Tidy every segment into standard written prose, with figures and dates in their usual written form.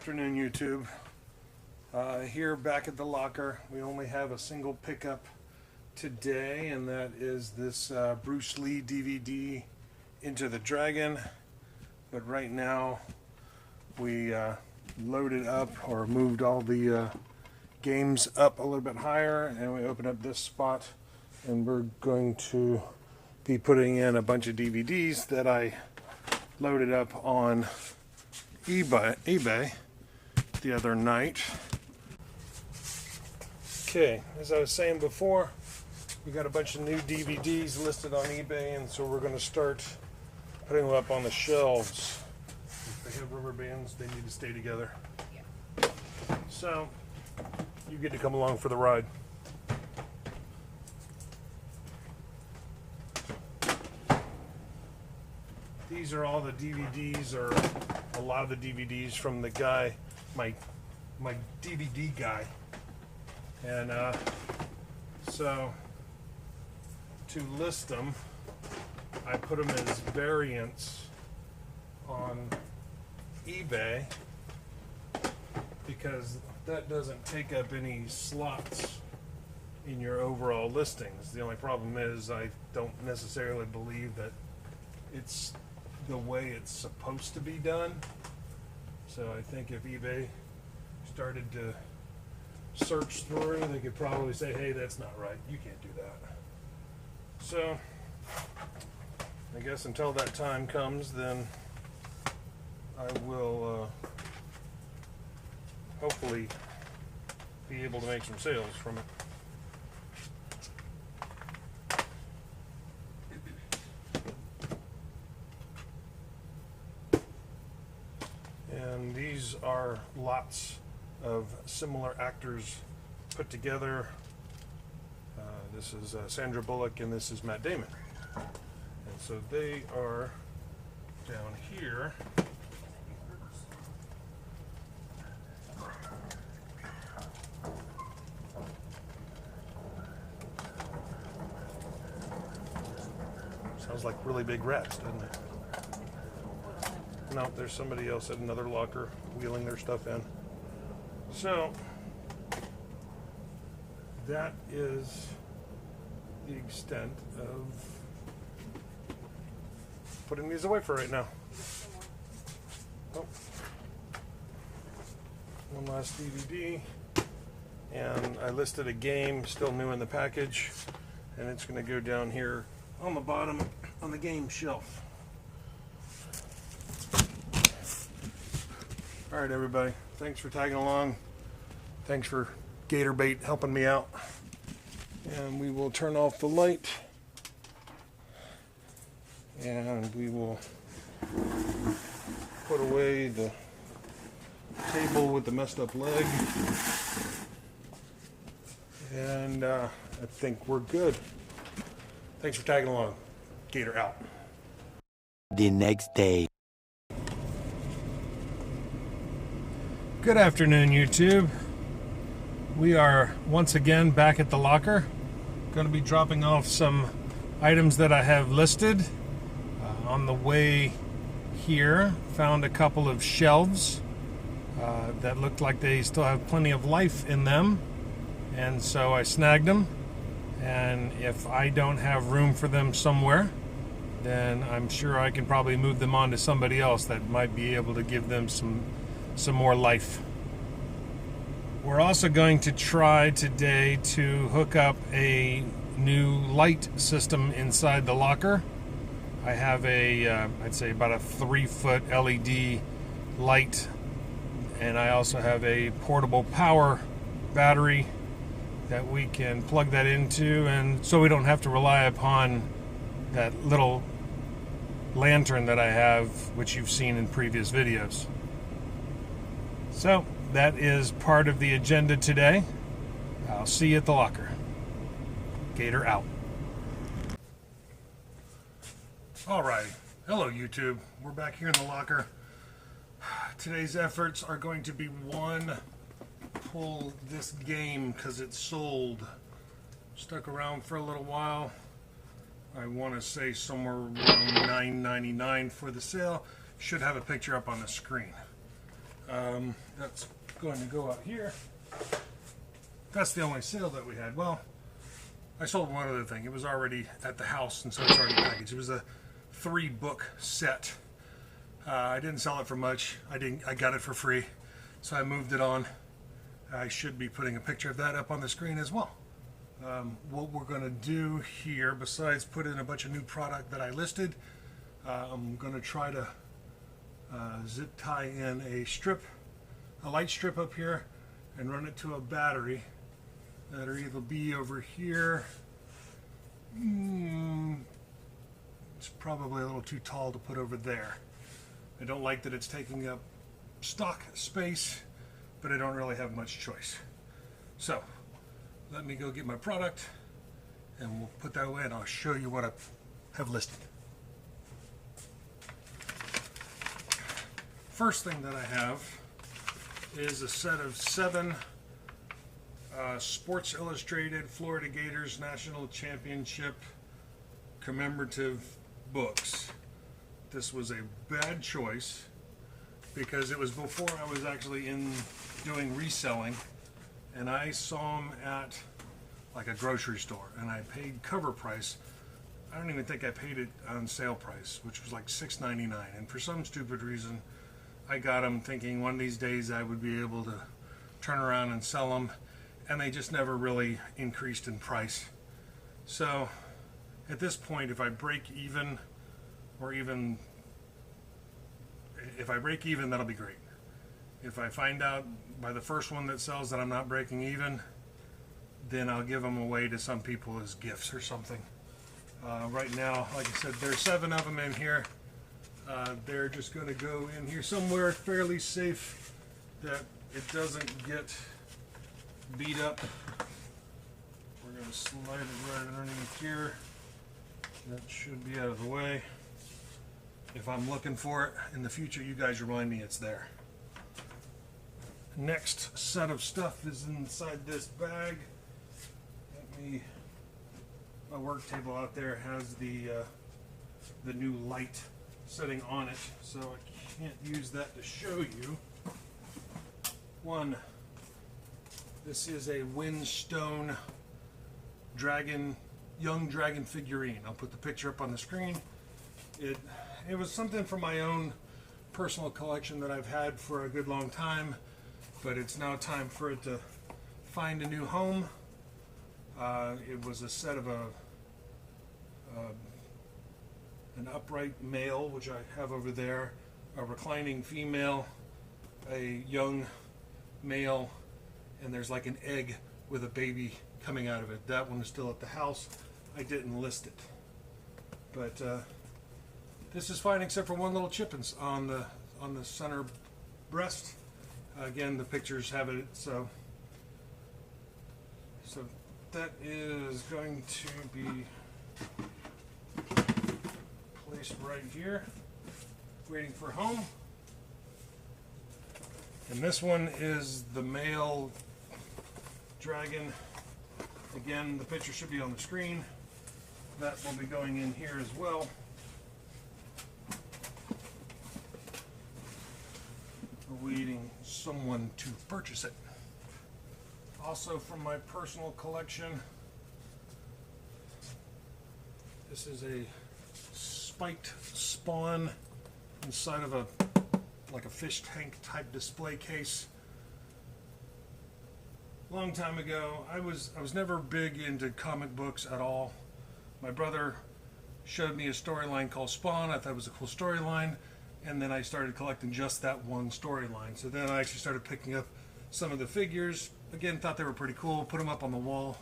afternoon, YouTube. Here back at the locker, we only have a single pickup today, and that is this Bruce Lee DVD, Into the Dragon. But right now we loaded up or moved all the games up a little bit higher, and we opened up this spot, and we're going to be putting in a bunch of DVDs that I loaded up on eBay the other night. Okay, as I was saying before, we got a bunch of new DVDs listed on eBay, and so we're going to start putting them up on the shelves. If they have rubber bands, they need to stay together. So you get to come along for the ride. These are all the DVDs, or a lot of the DVDs from the guy, my DVD guy. And so to list them, I put them as variants on eBay because that doesn't take up any slots in your overall listings. The only problem is I don't necessarily believe that it's the way it's supposed to be done. So I think if eBay started to search through, they could probably say, hey, that's not right, you can't do that. So I guess until that time comes, then I will hopefully be able to make some sales from it. And these are lots of similar actors put together. This is Sandra Bullock and this is Matt Damon. And so they are down here. Sounds like really big rats, doesn't it? No, there's somebody else at another locker wheeling their stuff in. So that is the extent of putting these away for right now. Oh. One last DVD, and I listed a game still new in the package, and it's going to go down here on the bottom on the game shelf. All right, everybody. Thanks for tagging along. Thanks for Gator Bait helping me out. And we will turn off the light. And we will put away the table with the messed up leg. And I think we're good. Thanks for tagging along. Gator out. The next day. Good afternoon, YouTube. We are once again back at the locker. Going to be dropping off some items that I have listed. On the way here, found a couple of shelves that looked like they still have plenty of life in them, and so I snagged them. And if I don't have room for them somewhere, then I'm sure I can probably move them on to somebody else that might be able to give them some more life. We're also going to try today to hook up a new light system inside the locker. I have a I'd say about a 3-foot LED light, and I also have a portable power battery that we can plug that into, and so we don't have to rely upon that little lantern that I have, which you've seen in previous videos. So that is part of the agenda today. I'll see you at the locker. Gator out. Alrighty. Hello, YouTube. We're back here in the locker. Today's efforts are going to be one, pull this game because it's sold. Stuck around for a little while. I want to say somewhere around $9.99 for the sale. Should have a picture up on the screen. That's going to go out here. That's the only sale that we had. Well, I sold one other thing. It was already at the house, and so it's already packaged. It was a 3-book set. I didn't sell it for much. I got it for free, so I moved it on. I should be putting a picture of that up on the screen as well. What we're going to do here, besides put in a bunch of new product that I listed, I'm going to try to zip tie in a light strip up here, and run it to a battery. That'll either be over here. It's probably a little too tall to put over there. I don't like that it's taking up stock space, but I don't really have much choice. So let me go get my product, and we'll put that away, and I'll show you what I have listed. First thing that I have is a set of 7 Sports Illustrated Florida Gators National Championship commemorative books. This was a bad choice because it was before I was actually doing reselling, and I saw them at like a grocery store, and I paid cover price. I don't even think I paid it on sale price, which was like $6.99, and for some stupid reason I got them thinking one of these days I would be able to turn around and sell them, and they just never really increased in price. So at this point, if I break even, or even if I break even, that'll be great. If I find out by the first one that sells that I'm not breaking even, then I'll give them away to some people as gifts or something. Right now, like I said, there's 7 of them in here. They're just going to go in here somewhere fairly safe that it doesn't get beat up. We're going to slide it right underneath here. That should be out of the way. If I'm looking for it in the future, you guys remind me it's there. Next set of stuff is inside this bag. My work table out there has the new light setting on it, so I can't use that to show you. This is a Windstone young dragon figurine. I'll put the picture up on the screen. It was something from my own personal collection that I've had for a good long time, but it's now time for it to find a new home. It was a set of an upright male, which I have over there, a reclining female, a young male, and there's like an egg with a baby coming out of it. That one is still at the house. I didn't list it, but this is fine except for one little chip on the center breast. Again, the pictures have it, so that is going to be placed right here, waiting for home. And this one is the male dragon. Again, the picture should be on the screen. That will be going in here as well. Awaiting someone to purchase it. Also from my personal collection, this is a spiked spawn inside of like a fish tank type display case. Long time ago, I was never big into comic books at all. My brother showed me a storyline called Spawn. I thought it was a cool storyline, and then I started collecting just that one storyline. So then I actually started picking up some of the figures. Again, thought they were pretty cool, put them up on the wall,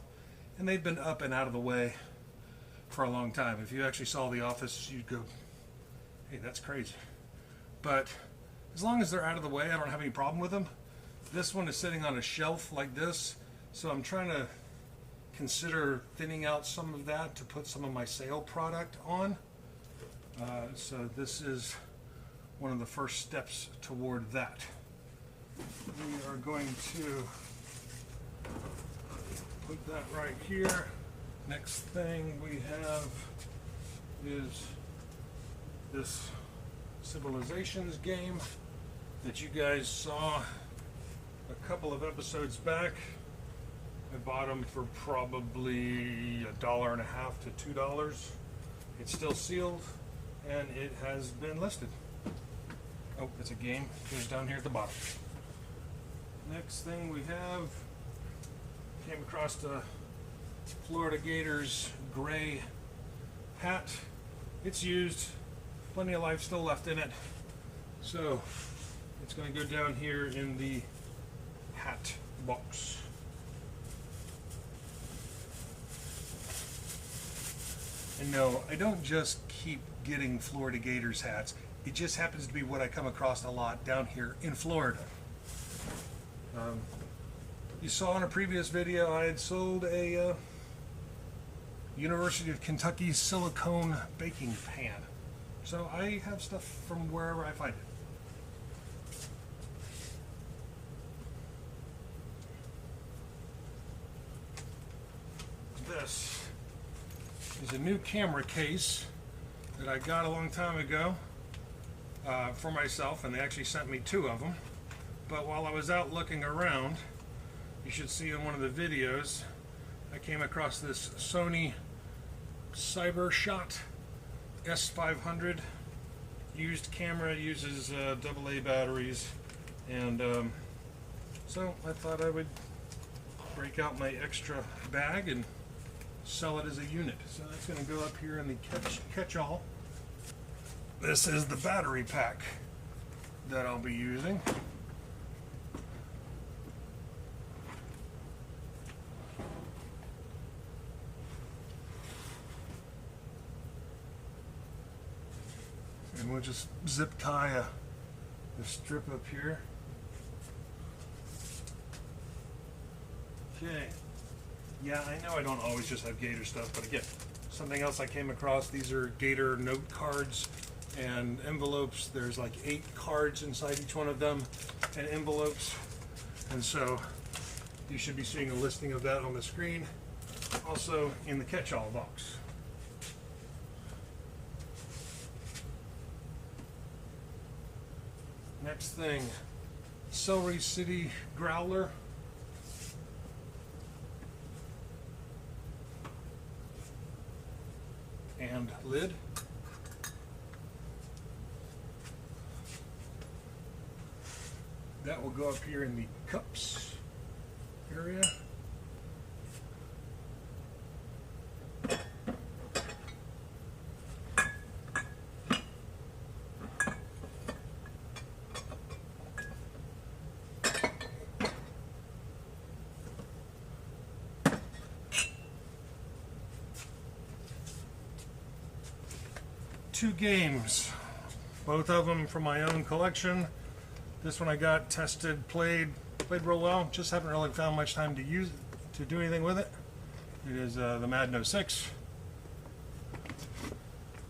and they've been up and out of the way for a long time. If you actually saw The Office, you'd go, hey, that's crazy. But as long as they're out of the way, I don't have any problem with them. This one is sitting on a shelf like this, so I'm trying to consider thinning out some of that to put some of my sale product on. So this is one of the first steps toward that. We are going to put that right here. Next thing we have is this Civilizations game. that you guys saw a couple of episodes back. I bought them for probably $1.50 to $2. It's still sealed and it has been listed. Oh, it's a game. Goes down here at the bottom. Next thing we have, came across the Florida Gators gray hat. It's used, plenty of life still left in it, so it's going to go down here in the hat box. And no, I don't just keep getting Florida Gators hats. It just happens to be what I come across a lot down here in Florida. You saw in a previous video I had sold a University of Kentucky silicone baking pan. So I have stuff from wherever I find it. This is a new camera case that I got a long time ago for myself, and they actually sent me 2 of them. But while I was out looking around, you should see in one of the videos, I came across this Sony CyberShot S500 used camera. Uses AA batteries, and so I thought I would break out my extra bag and sell it as a unit. So that's going to go up here in the catch-all. This is the battery pack that I'll be using. And we'll just zip tie a strip up here. Okay. Yeah, I know I don't always just have Gator stuff, but again, something else I came across, these are Gator note cards and envelopes. There's like 8 cards inside each one of them, and envelopes. And so you should be seeing a listing of that on the screen, also in the catch-all box. Next thing, Celery City Growler. And lid. That will go up here in the cups area. Two games, both of them from my own collection. This one I got, tested, played real well. Just haven't really found much time to use it, to do anything with it. It is the Madden 06.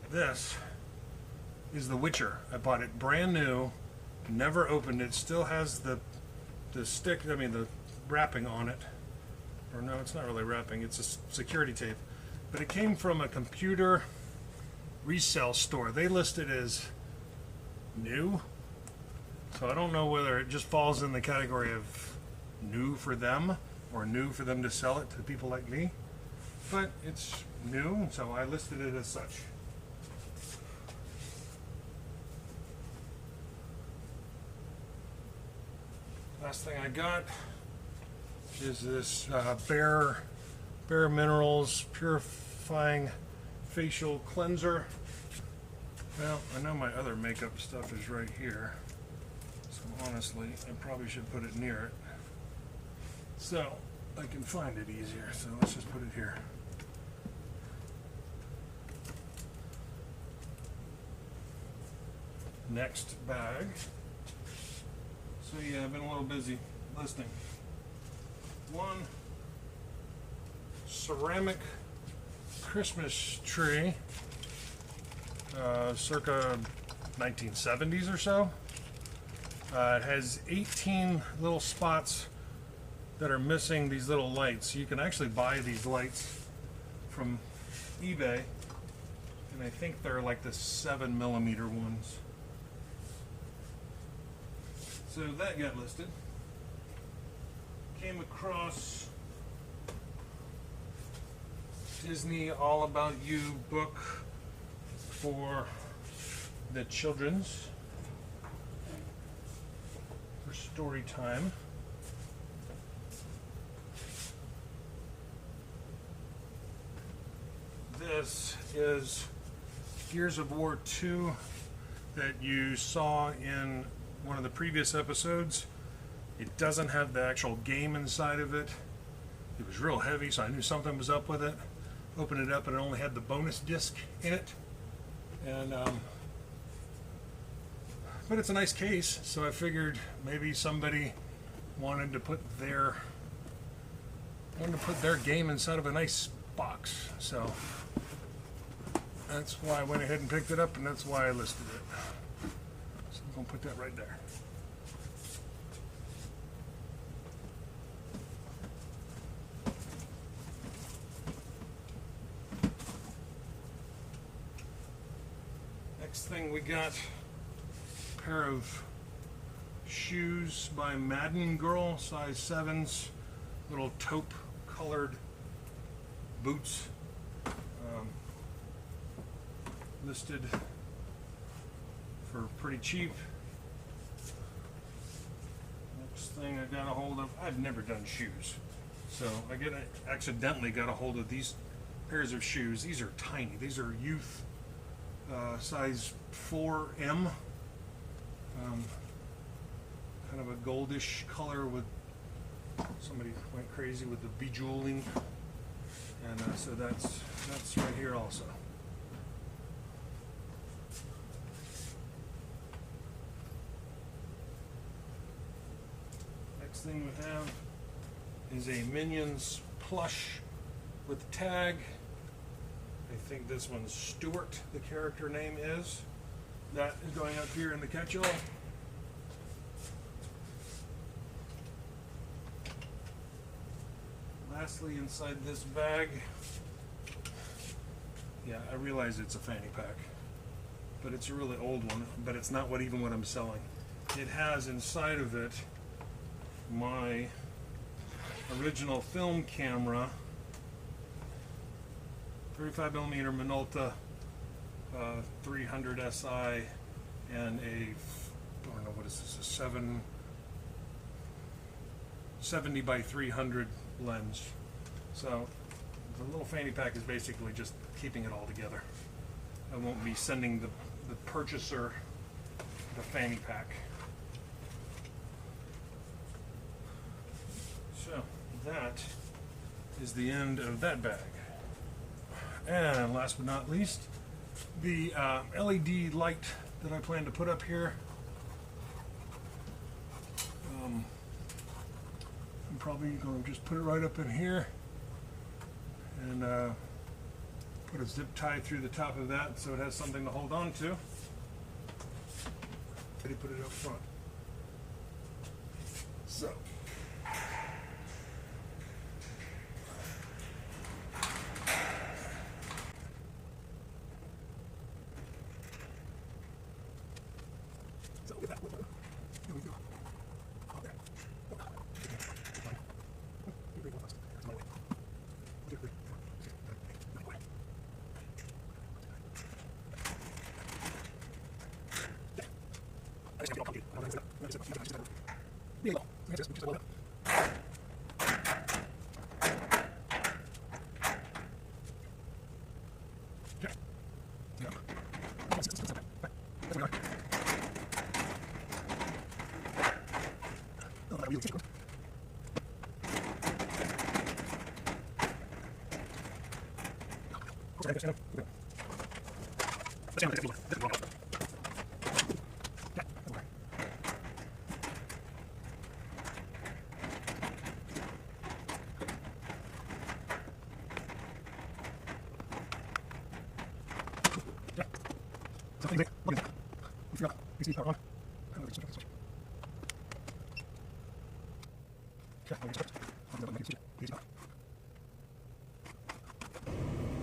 This is The Witcher. I bought it brand new, never opened it. Still has the stick, I mean the wrapping on it. Or no, it's not really wrapping, it's a security tape. But it came from a computer resale store. They list it as new, so I don't know whether it just falls in the category of new for them or new for them to sell it to people like me, but it's new, so I listed it as such. Last thing I got is this Bare Minerals Purifying Facial Cleanser. Well, I know my other makeup stuff is right here, so honestly I probably should put it near it so I can find it easier. So let's just put it here. Next bag. So yeah, I've been a little busy listing. One ceramic Christmas tree, circa 1970s or so. It has 18 little spots that are missing these little lights. You can actually buy these lights from eBay, and I think they're like the 7mm ones. So that got listed. Came across Disney All About You book for the children's for story time. This is Gears of War 2 that you saw in one of the previous episodes. It doesn't have the actual game inside of it. It was real heavy, so I knew something was up with it. Opened it up and it only had the bonus disc in it. And but it's a nice case, so I figured maybe somebody wanted to put their game inside of a nice box. So that's why I went ahead and picked it up, and that's why I listed it. So I'm going to put that right there. Next thing we got a pair of shoes by Madden Girl, size 7s, little taupe colored boots. Listed for pretty cheap. Next thing I got a hold of, I've never done shoes, so I accidentally got a hold of these pairs of shoes. These are tiny. These are youth size 4M. Kind of a goldish color with somebody went crazy with the bejeweling, and so that's right here also. Next thing we have is a Minions plush with tag. I think this one's Stuart, the character name is. That is going up here in the catch-all. Lastly, inside this bag, yeah, I realize it's a fanny pack, but it's a really old one, but it's not what I'm selling. It has inside of it my original film camera, 35mm Minolta 300 SI, and I don't know what is this, a 70 by 300 lens. So the little fanny pack is basically just keeping it all together. I won't be sending the purchaser the fanny pack. So that is the end of that bag. And last but not least, the LED light that I plan to put up here. I'm probably going to just put it right up in here and put a zip tie through the top of that so it has something to hold on to. Put it up front. So.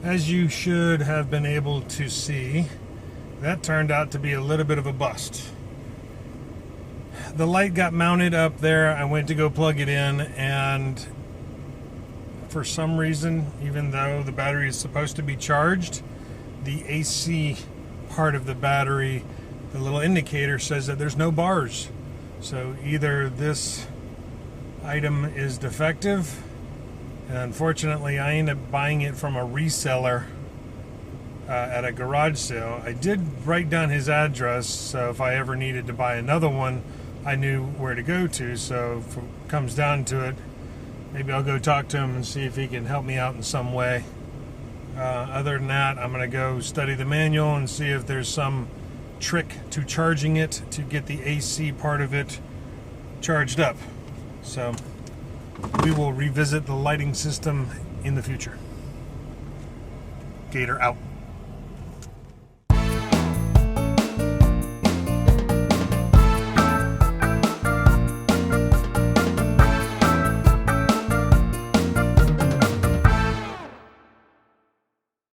As you should have been able to see, that turned out to be a little bit of a bust. the light got mounted up there. I went to go plug it in, and for some reason, even though the battery is supposed to be charged, the AC part of the battery, the little indicator says that there's no bars. So either this item is defective, and unfortunately I ended up buying it from a reseller at a garage sale. I did write down his address, so if I ever needed to buy another one, I knew where to go to. So if it comes down to it, maybe I'll go talk to him and see if he can help me out in some way. Other than that, I'm going to go study the manual and see if there's some trick to charging it to get the AC part of it charged up. So we will revisit the lighting system in the future. Gator out.